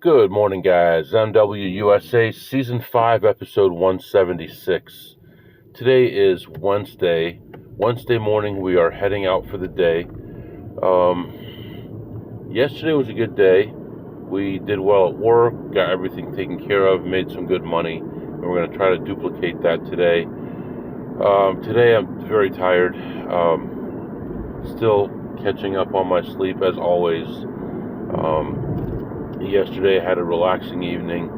Good morning, guys. MWUSA Season 5, Episode 176. Today is Wednesday. Wednesday morning, we are heading out for the day. Yesterday was a good day. We did well at work, got everything taken care of, made some good money, and we're going to try to duplicate that today. Today, I'm very tired. Still catching up on my sleep, as always. Yesterday I had a relaxing evening,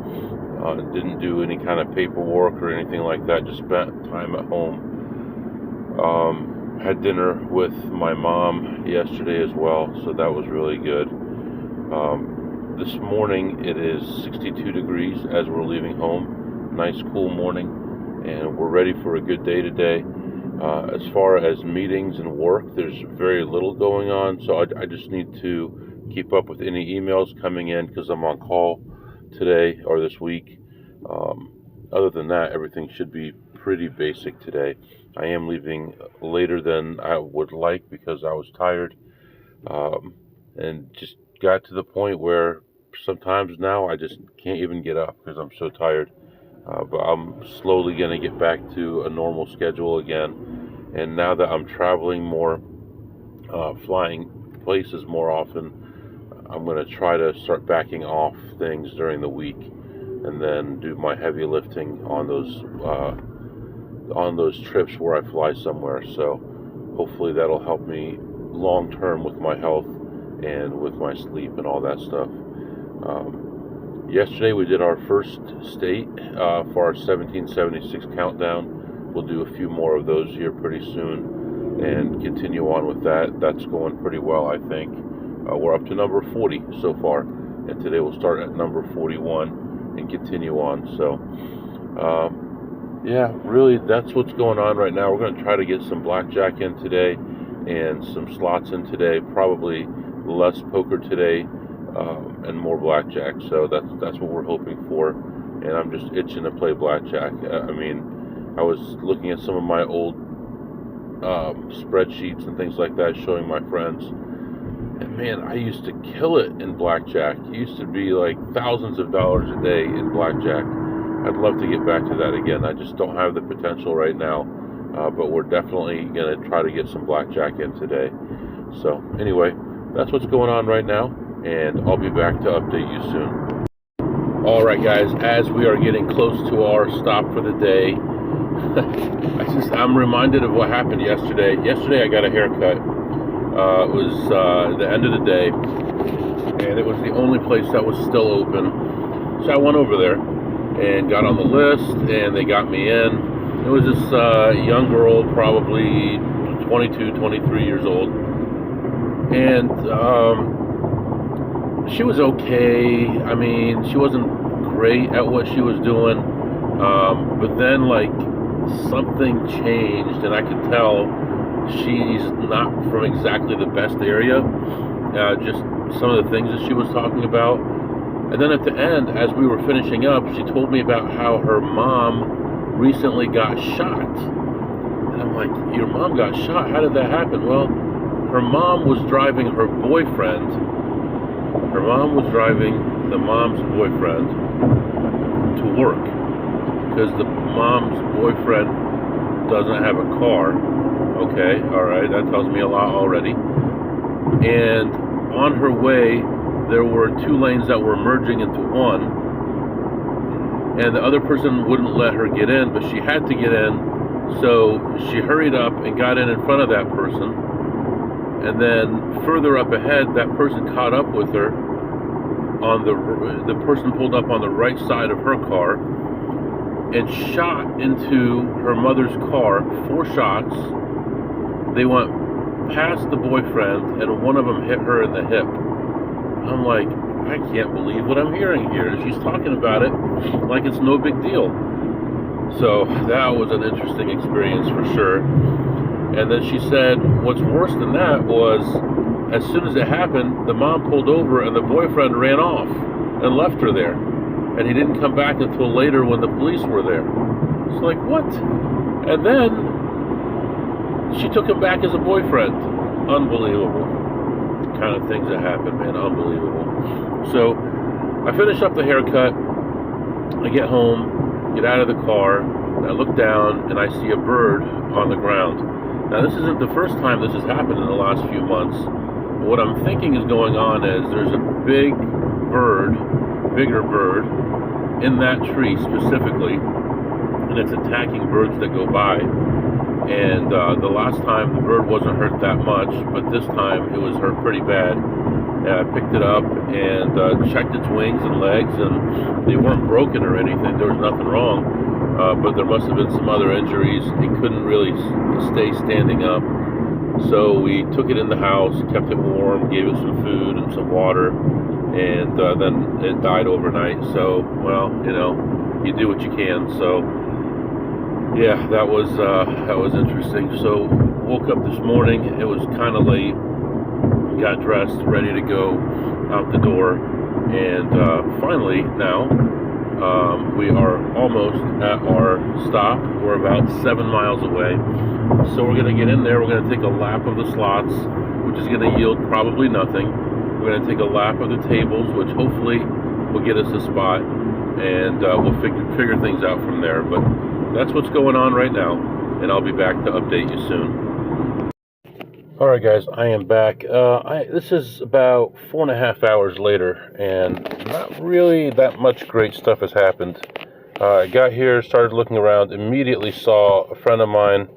didn't do any kind of paperwork or anything like that, just spent time at home. Had dinner with my mom yesterday as well, so that was really good. This morning it is 62 degrees as we're leaving home. Nice cool morning, and we're ready for a good day today. As far as meetings and work, there's very little going on, so I just need to keep up with any emails coming in because I'm on call today or this week. Other than that, everything should be pretty basic today. I am leaving later than I would like because I was tired, and just got to the point where sometimes now I just can't even get up because I'm so tired. But I'm slowly going to get back to a normal schedule again. And now that I'm traveling more, flying places more often, I'm going to try to start backing off things during the week and then do my heavy lifting on those trips where I fly somewhere. So hopefully that'll help me long term with my health and with my sleep and all that stuff. Yesterday we did our first state for our 1776 countdown. We'll do a few more of those here pretty soon and continue on with that. That's going pretty well, I think. We're up to number 40 so far, and today we'll start at number 41 and continue on. So, yeah, really, that's what's going on right now. We're going to try to get some blackjack in today and some slots in today, probably less poker today and more blackjack. So that's what we're hoping for, and I'm just itching to play blackjack. I mean, I was looking at some of my old spreadsheets and things like that, showing my friends. And man, I used to kill it in blackjack. It used to be like thousands of dollars a day in blackjack. I'd love to get back to that again. I just don't have the potential right now. But we're definitely going to try to get some blackjack in today. So anyway, that's what's going on right now. And I'll be back to update you soon. All right, guys, as we are getting close to our stop for the day, I'm reminded of what happened yesterday. Yesterday I got a haircut. It was the end of the day, and it was the only place that was still open. So I went over there and got on the list, and they got me in. It was this young girl, probably 22, 23 years old, and she was okay. I mean, she wasn't great at what she was doing, but then, like, something changed, and I could tell she's not from exactly the best area, just some of the things that she was talking about. And then at the end, as we were finishing up, she told me about how her mom recently got shot. And I'm like, your mom got shot? How did that happen? Well, her mom was driving her boyfriend. Her mom was driving the mom's boyfriend to work because the mom's boyfriend doesn't have a car. Okay, all right, that tells me a lot already. And on her way, there were two lanes that were merging into one, and the other person wouldn't let her get in, but she had to get in, so she hurried up and got in front of that person, and then further up ahead, that person caught up with her. The person pulled up on the right side of her car and shot into her mother's car, 4 shots. They went past the boyfriend, and one of them hit her in the hip. I'm like, I can't believe what I'm hearing here. She's talking about it like it's no big deal. So that was an interesting experience for sure. And then she said, what's worse than that was, as soon as it happened, the mom pulled over and the boyfriend ran off and left her there. And he didn't come back until later when the police were there. It's like, what? And then she took him back as a boyfriend. Unbelievable. The kind of things that happen, man. Unbelievable. So I finish up the haircut. I get home, get out of the car, and I look down and I see a bird on the ground. Now, this isn't the first time this has happened in the last few months. But what I'm thinking is going on is there's a bigger bird, in that tree specifically, and it's attacking birds that go by. And the last time the bird wasn't hurt that much, but this time it was hurt pretty bad. And I picked it up and checked its wings and legs, and they weren't broken or anything. There was nothing wrong, but there must have been some other injuries. It couldn't really stay standing up. So we took it in the house, kept it warm, gave it some food and some water, and then it died overnight. So, well, you do what you can. So, yeah, that was interesting. So, woke up this morning. It was kind of late. Got dressed, ready to go out the door, and finally now we are almost at our stop. We're about 7 miles away. So we're going to get in there. We're going to take a lap of the slots, which is going to yield probably nothing. We're going to take a lap of the tables, which hopefully will get us a spot, and we'll figure things out from there. But that's what's going on right now, and I'll be back to update you soon. Alright guys, I am back. This is about 4.5 hours later, and not really that much great stuff has happened. I got here, started looking around, immediately saw a friend of mine,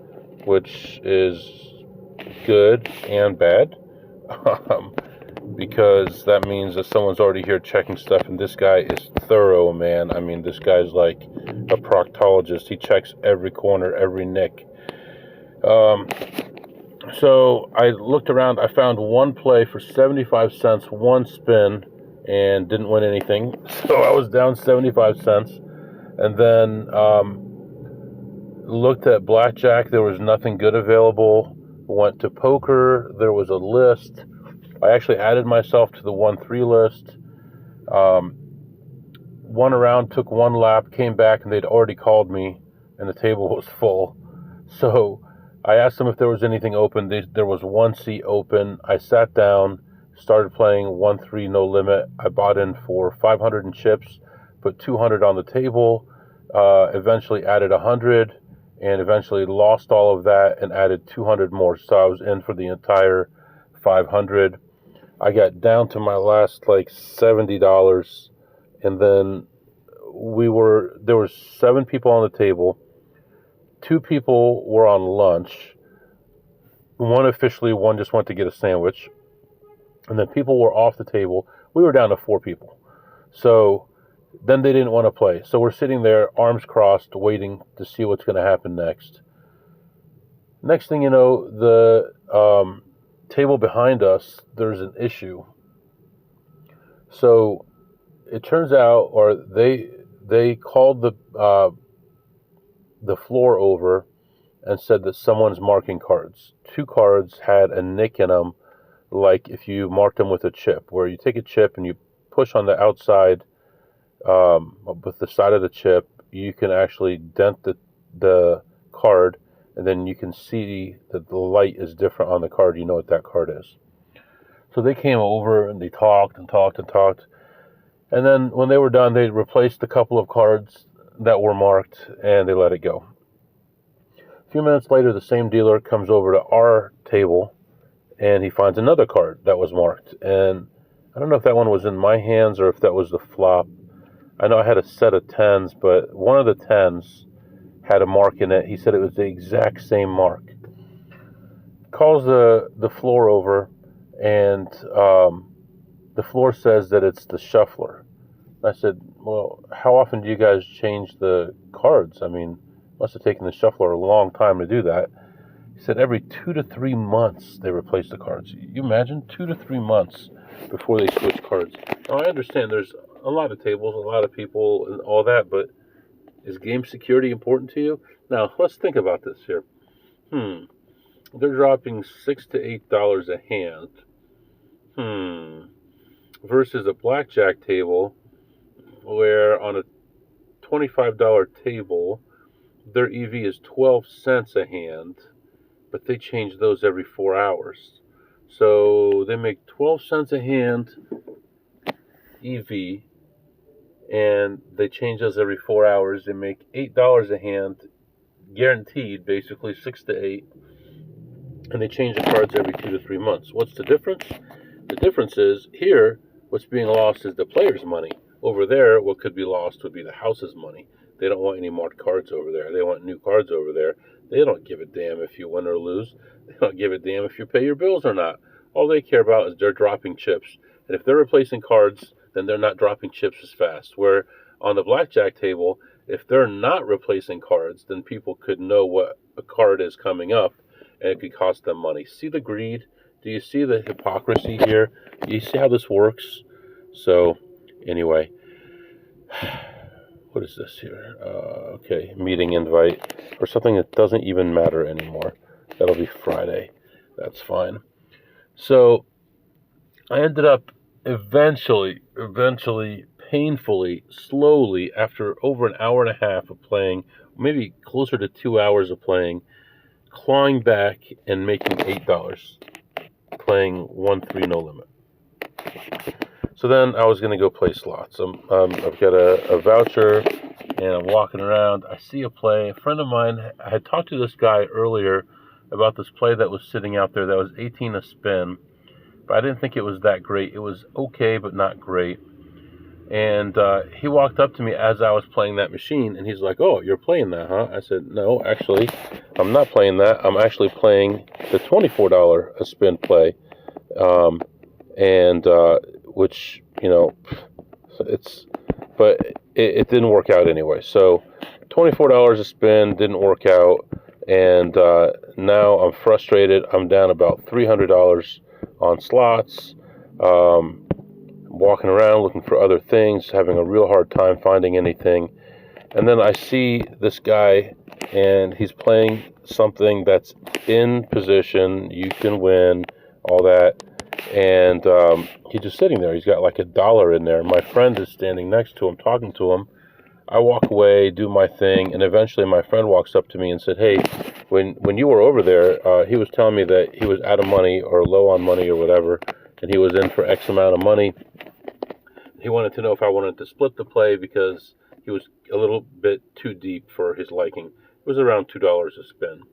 which is good and bad, because that means that someone's already here checking stuff, and this guy is thorough, man. I mean, this guy's like a proctologist. He checks every corner, every nick. So I looked around. I found one play for 75 cents, one spin, and didn't win anything. So I was down 75 cents. And then looked at blackjack. There was nothing good available. Went to poker. There was a list. I actually added myself to the 1-3 list. Won around, took one lap, came back, and they'd already called me, and the table was full. So I asked them if there was anything open. There was one seat open. I sat down, started playing 1-3 no limit. I bought in for 500 in chips, put 200 on the table, eventually added 100, and eventually lost all of that and added 200 more. So I was in for the entire 500. I got down to my last like $70, and then there was 7 people on the table. 2 people were on lunch. One just went to get a sandwich. And then people were off the table. We were down to 4 people. So then they didn't want to play. So we're sitting there, arms crossed, waiting to see what's going to happen next. Next thing you know, the table behind us, there's an issue. So it turns out, or they called the floor over and said that someone's marking cards. 2 cards had a nick in them, like if you marked them with a chip, where you take a chip and you push on the outside with the side of the chip, you can actually dent the card, and then you can see that the light is different on the card. You know what that card is. So they came over and they talked and talked and talked. And then when they were done, they replaced a couple of cards that were marked, and they let it go. A few minutes later, the same dealer comes over to our table, and he finds another card that was marked. And I don't know if that one was in my hands or if that was the flop. I know I had a set of 10s, but one of the 10s had a mark in it. He said it was the exact same mark. Calls the floor over, and the floor says that it's the shuffler. I said, well, how often do you guys change the cards? I mean, must have taken the shuffler a long time to do that. He said every 2 to 3 months they replace the cards. You imagine 2 to 3 months before they switch cards. Now, I understand there's a lot of tables, a lot of people, and all that, but is game security important to you? Now, let's think about this here. They're dropping $6 to $8 a hand. Versus a blackjack table, where on a $25 table, their EV is 12 cents a hand, but they change those every 4 hours. So they make 12 cents a hand EV, and they change those every 4 hours. They make $8 a hand, guaranteed, basically 6 to 8, and they change the cards every 2 to 3 months. What's the difference? The difference is here, what's being lost is the player's money. Over there, what could be lost would be the house's money. They don't want any marked cards over there. They want new cards over there. They don't give a damn if you win or lose. They don't give a damn if you pay your bills or not. All they care about is they're dropping chips. And if they're replacing cards, then they're not dropping chips as fast. Where on the blackjack table, if they're not replacing cards, then people could know what a card is coming up, and it could cost them money. See the greed? Do you see the hypocrisy here? Do you see how this works? So, anyway, what is this here? Okay, meeting invite for something that doesn't even matter anymore. That'll be Friday. That's fine. So, I ended up eventually, painfully, slowly, after over an hour and a half of playing, maybe closer to 2 hours of playing, clawing back and making $8, playing 1-3 no limit. So then I was going to go play slots. I've got a voucher, and I'm walking around. I see a play. A friend of mine, I had talked to this guy earlier about this play that was sitting out there that was 18 a spin, but I didn't think it was that great. It was okay, but not great. And he walked up to me as I was playing that machine, and he's like, "Oh, you're playing that, huh?" I said, "No, actually, I'm not playing that. I'm actually playing the $24 a spin play." Which, it didn't work out anyway. So $24 a spin didn't work out, and now I'm frustrated. I'm down about $300 on slots, walking around looking for other things, having a real hard time finding anything. And then I see this guy, and he's playing something that's in position, you can win, all that. And he's just sitting there. He's got like $1 in there. My friend is standing next to him, talking to him. I walk away, do my thing, and eventually my friend walks up to me and said, "Hey, when you were over there, he was telling me that he was out of money or low on money or whatever, and he was in for X amount of money. He wanted to know if I wanted to split the play because he was a little bit too deep for his liking. It was around $2 a spin."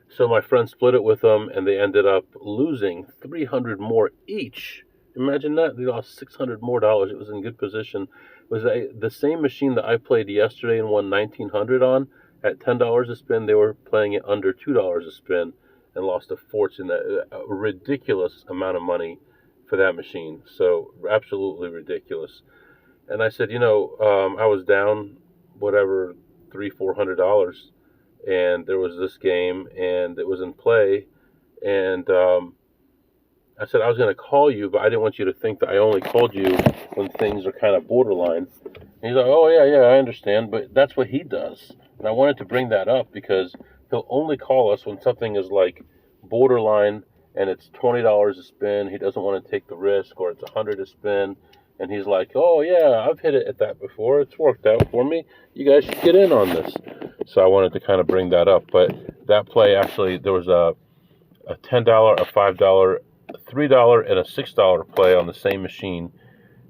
So my friend split it with them, and they ended up losing $300 more each. Imagine that. They lost $600 more. It was in good position. It was the same machine that I played yesterday and won $1,900 on. At $10 a spin, they were playing it under $2 a spin and lost a fortune, a ridiculous amount of money for that machine. So absolutely ridiculous. And I said, I was down whatever $300-400, and there was this game, and it was in play, and I said I was going to call you, but I didn't want you to think that I only called you when things are kind of borderline. And he's like, "Oh yeah, I understand," but that's what he does. And I wanted to bring that up because he'll only call us when something is like borderline and it's $20 a spin. He doesn't want to take the risk, or it's $100 a spin. And he's like, "Oh yeah, I've hit it at that before. It's worked out for me. You guys should get in on this." So I wanted to kind of bring that up. But that play, actually, there was a $10, a $5, a $3, and a $6 play on the same machine,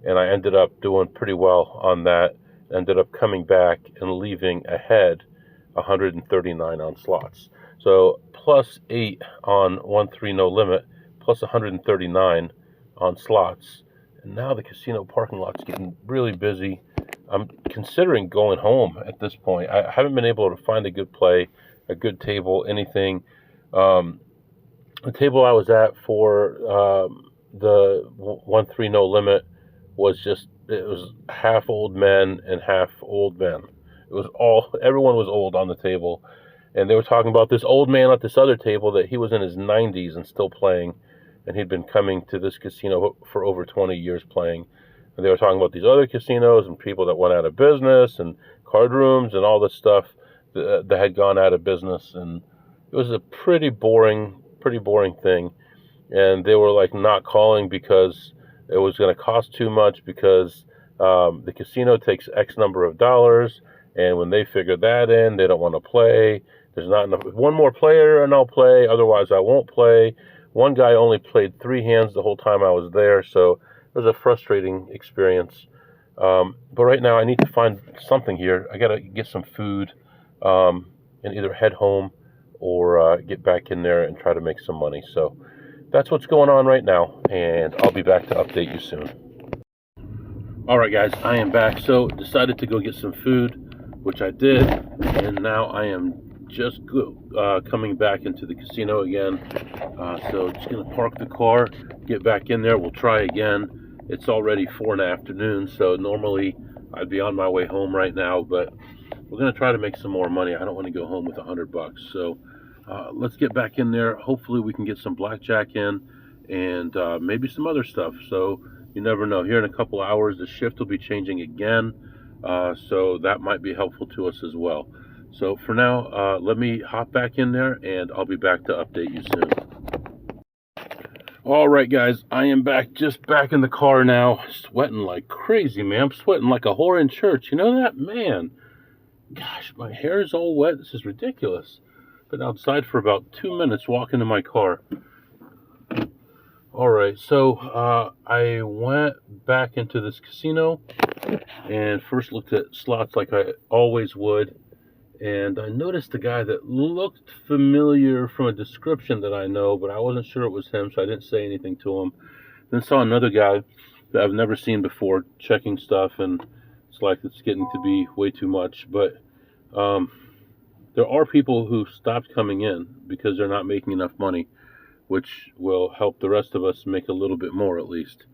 and I ended up doing pretty well on that. Ended up coming back and leaving ahead 139 on slots. So plus 8 on 1-3 no limit, plus 139 on slots. And now the casino parking lot's getting really busy. I'm considering going home at this point. I haven't been able to find a good play, a good table, anything. The table I was at for the 1-3 no limit was it was half old men and half old men. Everyone was old on the table. And they were talking about this old man at this other table that he was in his 90s and still playing. And he'd been coming to this casino for over 20 years playing. And they were talking about these other casinos and people that went out of business and card rooms and all this stuff that had gone out of business. And it was a pretty boring thing. And they were like not calling because it was going to cost too much, because the casino takes X number of dollars. And when they figure that in, they don't want to play. There's not enough. One more player and I'll play. Otherwise, I won't play. One guy only played 3 hands the whole time I was there. So it was a frustrating experience. But right now I need to find something here. I gotta get some food, um, and either head home or get back in there and try to make some money. So that's what's going on right now, and I'll be back to update you soon. All right, guys, I am back. So decided to go get some food, which I did, and now I am just coming back into the casino again. So just gonna park the car, get back in there. We'll try again. It's already 4 in the afternoon, so normally I'd be on my way home right now, but we're gonna try to make some more money. I don't want to go home with $100, so let's get back in there. Hopefully, we can get some blackjack in and maybe some other stuff. So you never know. Here in a couple hours, the shift will be changing again, so that might be helpful to us as well. So for now, let me hop back in there, and I'll be back to update you soon. All right, guys, I am back, just back in the car now, sweating like crazy, man. I'm sweating like a whore in church. You know that? Man, gosh, my hair is all wet. This is ridiculous. Been outside for about 2 minutes walking to my car. All right, so I went back into this casino and first looked at slots like I always would. And I noticed a guy that looked familiar from a description that I know, but I wasn't sure it was him, so I didn't say anything to him. Then saw another guy that I've never seen before checking stuff, and it's like it's getting to be way too much. But there are people who stopped coming in because they're not making enough money, which will help the rest of us make a little bit more at least.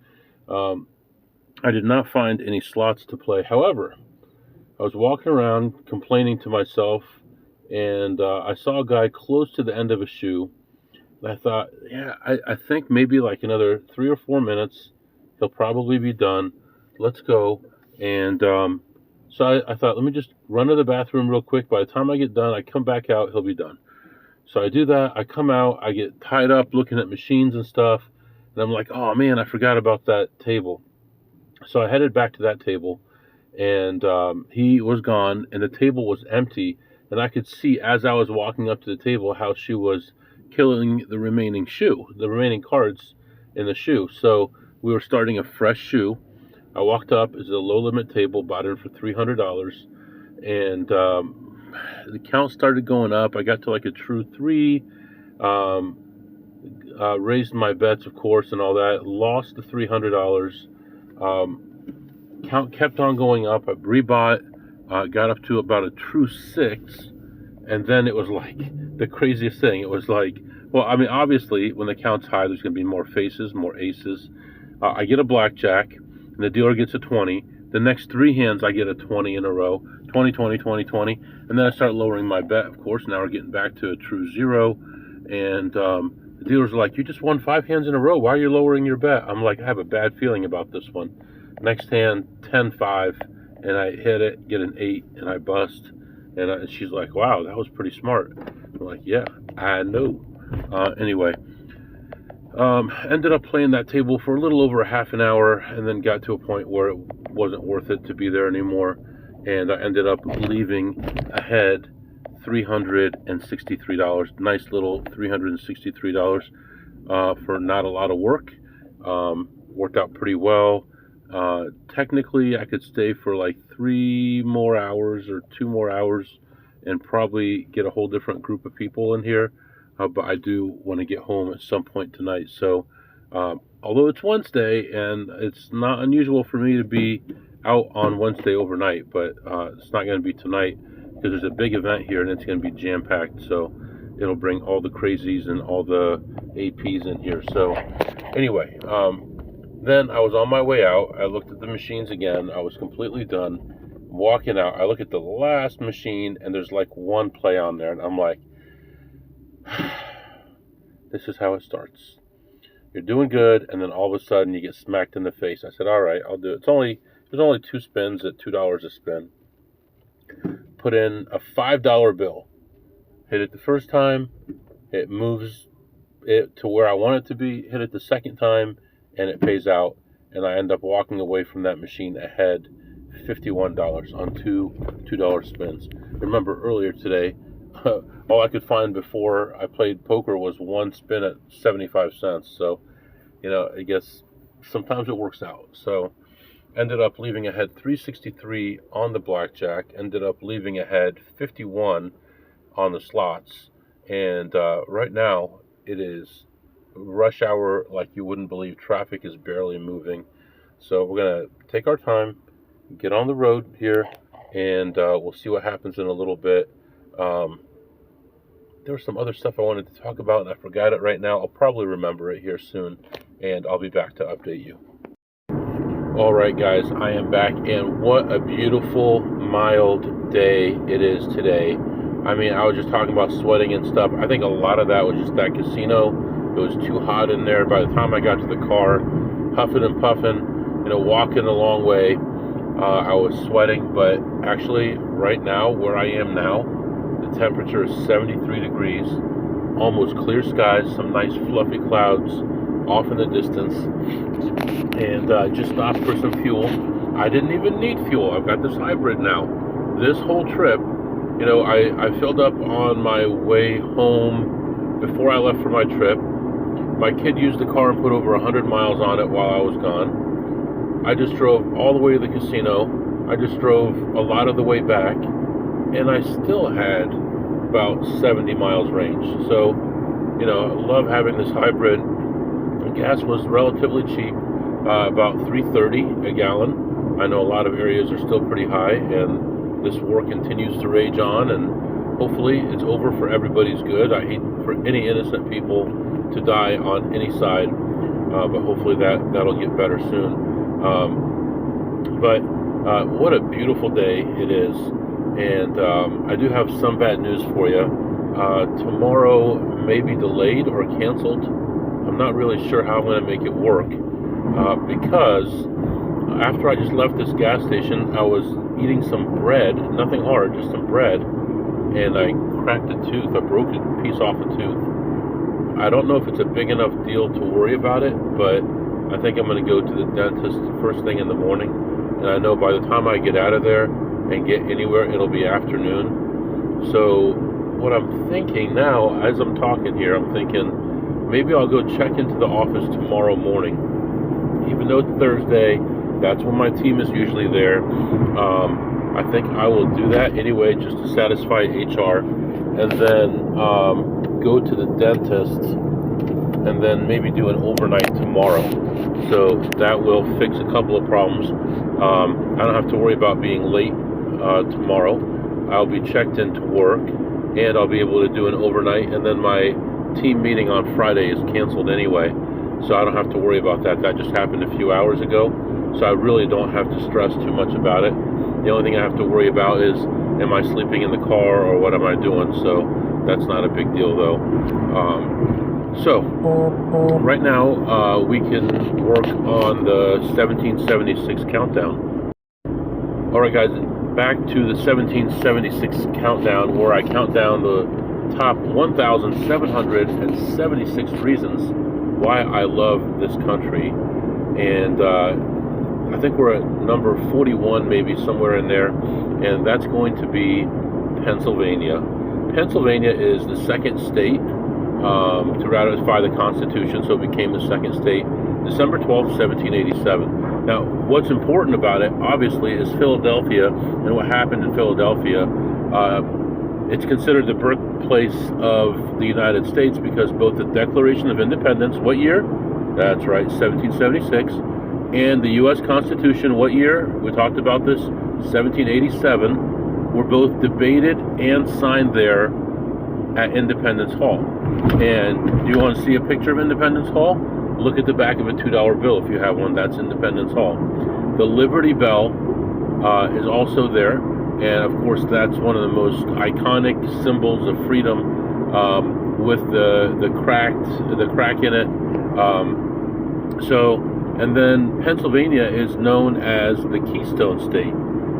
I did not find any slots to play. However, I was walking around complaining to myself, and I saw a guy close to the end of a shoe. And I thought, yeah, I think maybe like another 3 or 4 minutes, he'll probably be done. Let's go. And so I thought, let me just run to the bathroom real quick. By the time I get done, I come back out, he'll be done. So I do that. I come out, I get tied up looking at machines and stuff. And I'm like, oh man, I forgot about that table. So I headed back to that table, and he was gone, and the table was empty. And I could see as I was walking up to the table how she was killing the remaining cards in the shoe. So we were starting a fresh shoe. I walked up. It's a low limit table, bought it for $300, and the count started going up. I got to like a true three. Raised my bets, of course, and all that. Lost the $300. Count kept on going up. I rebought, got up to about a true six, and then it was like the craziest thing. It was like, well, I mean, obviously, when the count's high, there's going to be more faces, more aces. I get a blackjack, and the dealer gets a 20. The next 3 hands, I get a 20 in a row, 20, 20, 20, 20, and then I start lowering my bet, of course. Now we're getting back to a true zero, and the dealer's like, you just won 5 hands in a row. Why are you lowering your bet? I'm like, I have a bad feeling about this one. Next hand, 10-5, and I hit it, get an 8, and I bust. And she's like, wow, that was pretty smart. I'm like, yeah, I know. Anyway, ended up playing that table for a little over a half an hour, and then got to a point where it wasn't worth it to be there anymore. And I ended up leaving ahead $363. Nice little $363 for not a lot of work. Worked out pretty well. Technically, I could stay for like 3 more hours or 2 more hours and probably get a whole different group of people in here. But I do want to get home at some point tonight. So, although it's Wednesday and it's not unusual for me to be out on Wednesday overnight, but it's not going to be tonight because there's a big event here and it's going to be jam-packed. So it'll bring all the crazies and all the APs in here. So anyway, then I was on my way out. I looked at the machines again. I was completely done. Walking out, I look at the last machine, and there's like one play on there, and I'm like, this is how it starts. You're doing good, and then all of a sudden you get smacked in the face. I said, all right, I'll do it. There's only 2 spins at $2 a spin. Put in a $5 bill. Hit it the first time. It moves it to where I want it to be. Hit it the second time, and it pays out, and I end up walking away from that machine ahead $51 on two $2 spins. Remember earlier today, all I could find before I played poker was one spin at 75 cents. So, I guess sometimes it works out. So, Ended up leaving ahead 363 on the blackjack. Ended up leaving ahead 51 on the slots. And right now it is rush hour like you wouldn't believe. Traffic is barely moving. So we're going to take our time, get on the road here, and we'll see what happens in a little bit. There was some other stuff I wanted to talk about, and I forgot it right now. I'll probably remember it here soon, and I'll be back to update you. All right, guys, I am back, and what a beautiful, mild day it is today. I mean, I was just talking about sweating and stuff. I think a lot of that was just that casino. It was too hot in there. By the time I got to the car, huffing and puffing, walking a long way, I was sweating. But actually, right now, where I am now, the temperature is 73 degrees, almost clear skies, some nice fluffy clouds off in the distance, and just stopped for some fuel. I didn't even need fuel. I've got this hybrid now. This whole trip, I filled up on my way home before I left for my trip. My kid used the car and put over 100 miles on it while I was gone. I just drove all the way to the casino. I just drove a lot of the way back, and I still had about 70 miles range. So, I love having this hybrid. The gas was relatively cheap, about $3.30 a gallon. I know a lot of areas are still pretty high, and this war continues to rage on, and hopefully it's over for everybody's good. I hate for any innocent people to die on any side, but hopefully that'll get better soon. But what a beautiful day it is. And I do have some bad news for you. Tomorrow may be delayed or canceled. I'm not really sure how I'm going to make it work, because after I just left this gas station, I was eating some bread, nothing hard, just some bread, and I cracked a tooth. I broke a piece off a tooth. I don't know if it's a big enough deal to worry about it, but I think I'm going to go to the dentist first thing in the morning, and I know by the time I get out of there and get anywhere, it'll be afternoon. So what I'm thinking now, as I'm talking here, I'm thinking maybe I'll go check into the office tomorrow morning. Even though it's Thursday, that's when my team is usually there. I think I will do that anyway, just to satisfy HR, and then go to the dentist, and then maybe do an overnight tomorrow. So that will fix a couple of problems. I don't have to worry about being late tomorrow. I'll be checked into work, and I'll be able to do an overnight, and then my team meeting on Friday is canceled anyway, so I don't have to worry about that. That just happened a few hours ago, so I really don't have to stress too much about it. The only thing I have to worry about is, am I sleeping in the car or what am I doing? So that's not a big deal though. So right now we can work on the 1776 countdown. Alright guys, back to the 1776 countdown, where I count down the top 1,776 reasons why I love this country. And I think we're at number 41, maybe somewhere in there, and that's going to be Pennsylvania. Pennsylvania is the second state to ratify the Constitution, so it became the second state, December 12th, 1787. Now, what's important about it, obviously, is Philadelphia and what happened in Philadelphia. It's considered the birthplace of the United States because both the Declaration of Independence, what year? That's right, 1776. And the U.S. Constitution, what year? We talked about this, 1787, were both debated and signed there at Independence Hall. And do you want to see a picture of Independence Hall? Look at the back of a $2 bill if you have one. That's Independence Hall. The Liberty Bell is also there. And of course, that's one of the most iconic symbols of freedom, with the crack in it. And then Pennsylvania is known as the Keystone State.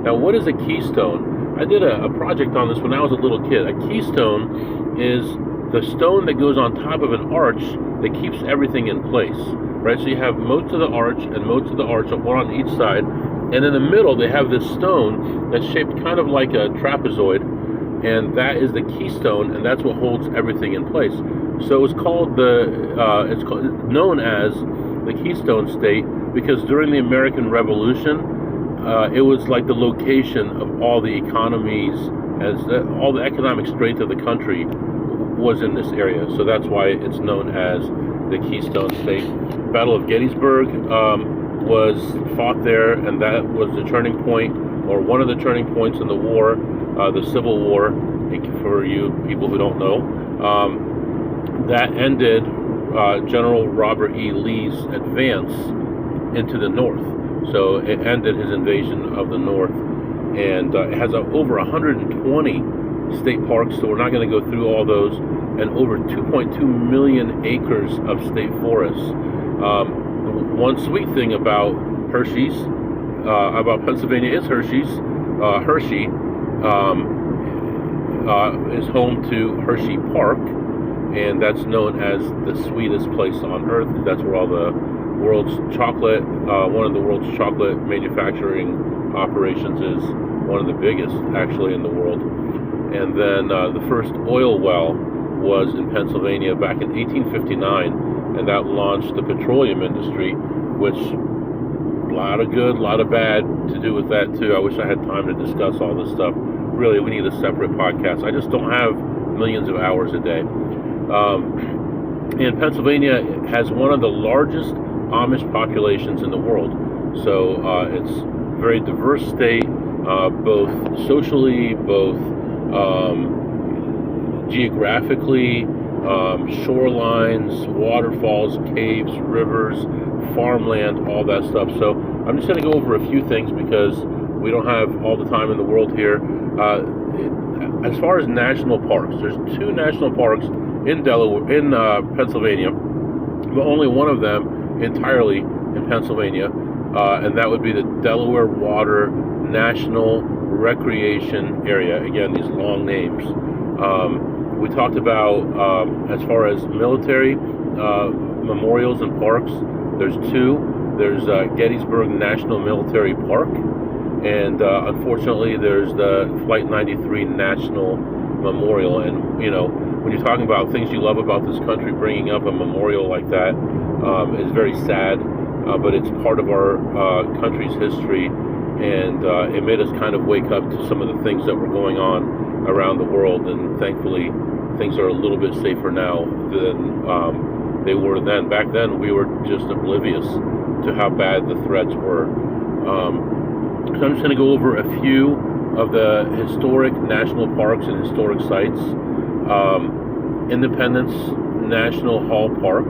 Now, what is a keystone? I did a project on this when I was a little kid. A keystone is the stone that goes on top of an arch that keeps everything in place, right? So you have most of the arch and most of the arch, one on each side, and in the middle they have this stone that's shaped kind of like a trapezoid, and that is the keystone, and that's what holds everything in place. So it's known as the Keystone State because during the American Revolution, it was like the location of all the economies, all the economic strength of the country was in this area. So that's why it's known as the Keystone State. Battle of Gettysburg was fought there, and that was the turning point, or one of the turning points in the war, the Civil War, for you people who don't know. That ended General Robert E. Lee's advance into the North. So it ended his invasion of the North, and it has over 120 state parks, so we're not going to go through all those, and over 2.2 million acres of state forests. One sweet thing about Hershey's, about Pennsylvania, is Hershey's. Hershey is home to Hershey Park, and that's known as the sweetest place on earth, because that's where all the world's chocolate, one of the world's chocolate manufacturing operations is, one of the biggest actually in the world. And then the first oil well was in Pennsylvania back in 1859, and that launched the petroleum industry, which a lot of good, a lot of bad to do with that too. I wish I had time to discuss all this stuff. Really, we need a separate podcast. I just don't have millions of hours a day. And Pennsylvania has one of the largest Amish populations in the world. So it's a very diverse state, both socially, both geographically, shorelines, waterfalls, caves, rivers, farmland, all that stuff. So I'm just going to go over a few things because we don't have all the time in the world here. As far as national parks, there's 2 national parks in Pennsylvania, but only one of them entirely in Pennsylvania, and that would be the Delaware Water National Recreation Area. Again, these long names. We talked about as far as military memorials and parks. There's 2. There's Gettysburg National Military Park, and unfortunately there's the Flight 93 National Memorial. And you know, when you're talking about things you love about this country, bringing up a memorial like that is very sad, but it's part of our country's history, and it made us kind of wake up to some of the things that were going on around the world, and thankfully things are a little bit safer now than they were then. Back then we were just oblivious to how bad the threats were. So I'm just going to go over a few of the historic national parks and historic sites. Independence National Hall Park,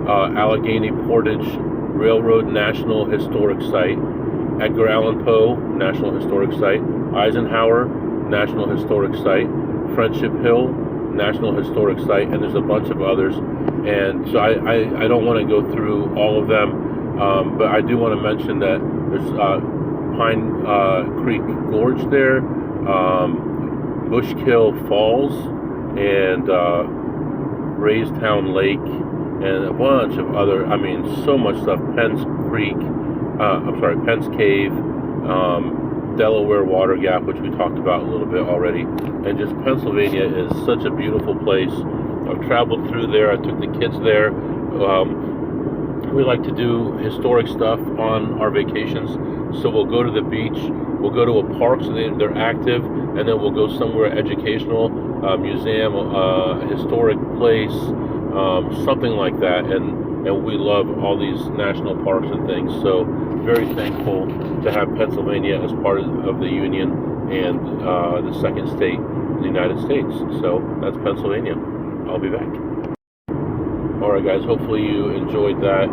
Allegheny Portage Railroad National Historic Site, Edgar Allan Poe National Historic Site, Eisenhower National Historic Site, Friendship Hill National Historic Site, and there's a bunch of others. And so I don't want to go through all of them, but I do want to mention that there's Pine Creek Gorge there, Bushkill Falls, and Raystown Lake, and a bunch of other, I mean, so much stuff. Penn's Cave, Delaware Water Gap, which we talked about a little bit already. And just Pennsylvania is such a beautiful place. I've traveled through there. I took the kids there. We like to do historic stuff on our vacations. So we'll go to the beach, we'll go to a park so they're active, and then we'll go somewhere educational, museum, historic place, something like that. And we love all these national parks and things. So very thankful to have Pennsylvania as part of the Union and the second state in the United States. So that's Pennsylvania. I'll be back. Alright guys, hopefully you enjoyed that.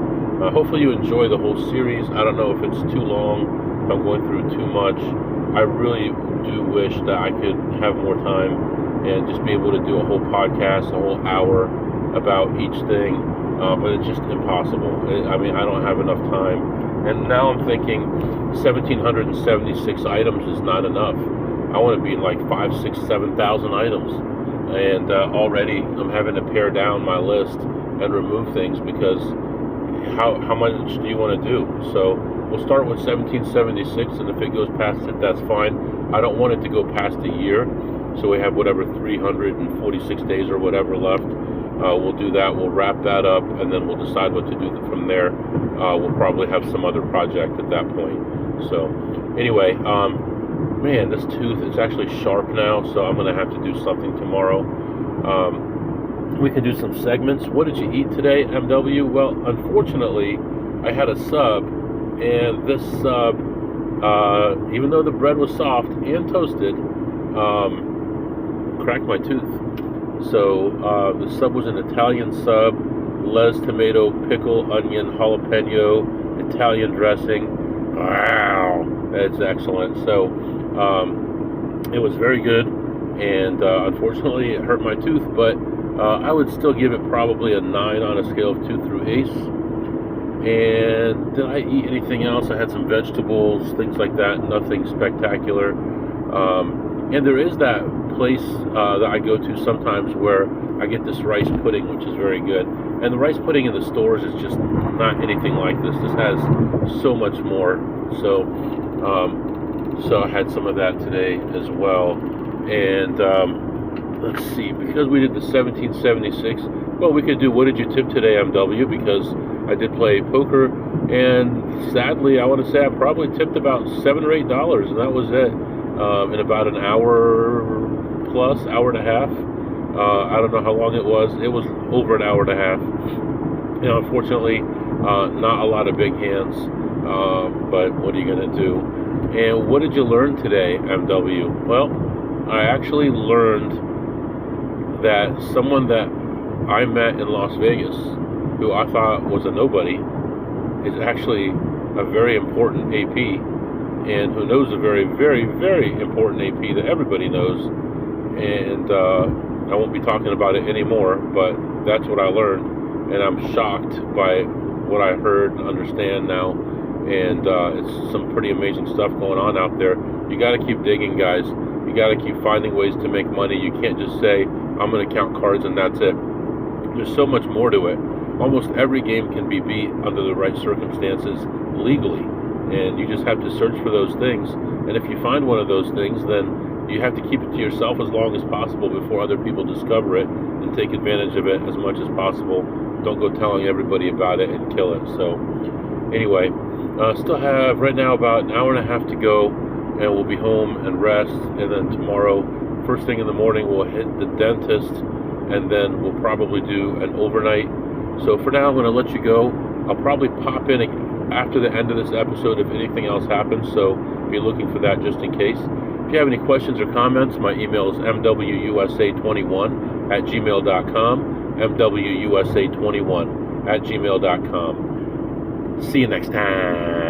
Hopefully you enjoy the whole series. I don't know if it's too long, if I'm going through too much. I really do wish that I could have more time and just be able to do a whole podcast, a whole hour about each thing, but it's just impossible. I mean, I don't have enough time. And now I'm thinking 1,776 items is not enough. I want to be like 5,000, 6,000, 7,000 items. And already I'm having to pare down my list and remove things because how much do you want to do? So we'll start with 1776, and if it goes past it, that's fine. I don't want it to go past a year, so we have whatever 346 days or whatever left. We'll do that. We'll wrap that up, and then we'll decide what to do from there. we'll probably have some other project at that point. So anyway, man, this tooth is actually sharp now, so I'm going to have to do something tomorrow. We can do some segments. What did you eat today, MW? Well, unfortunately, I had a sub, and this sub, even though the bread was soft and toasted, cracked my tooth. So the sub was an Italian sub, Les tomato, pickle, onion, jalapeno, Italian dressing. Wow, that's excellent. So it was very good, and unfortunately it hurt my tooth, but I would still give it probably a 9 on a scale of 2 through ace. And did I eat anything else? I had some vegetables, things like that, nothing spectacular. And there is that place that I go to sometimes where I get this rice pudding, which is very good. And the rice pudding in the stores is just not anything like this. This has so much more. So I had some of that today as well. And let's see, because we did the 1776, well, we could do what did you tip today, MW, because I did play poker, and sadly, I want to say I probably tipped about $7 or $8, and that was it, in about an hour plus, hour and a half. I don't know how long it was. It was over an hour and a half. You know, unfortunately, not a lot of big hands, but what are you going to do? And what did you learn today, MW? Well, I actually learned that someone that I met in Las Vegas, who I thought was a nobody, is actually a very important AP, and who knows a very, very, very important AP that everybody knows. And I won't be talking about it anymore, but that's what I learned, and I'm shocked by what I heard and understand now. And it's some pretty amazing stuff going on out there. You got to keep digging, guys. You got to keep finding ways to make money. You can't just say, I'm going to count cards and that's it. There's so much more to it. Almost every game can be beat under the right circumstances legally, and you just have to search for those things. And if you find one of those things, then you have to keep it to yourself as long as possible before other people discover it and take advantage of it as much as possible. Don't go telling everybody about it and kill it. So anyway, still have right now about an hour and a half to go, and we'll be home and rest. And then tomorrow, first thing in the morning, we'll hit the dentist, and then we'll probably do an overnight. So for now, I'm going to let you go. I'll probably pop in after the end of this episode if anything else happens, so be looking for that just in case. If you have any questions or comments, my email is mwusa21@gmail.com, mwusa21@gmail.com. See you next time.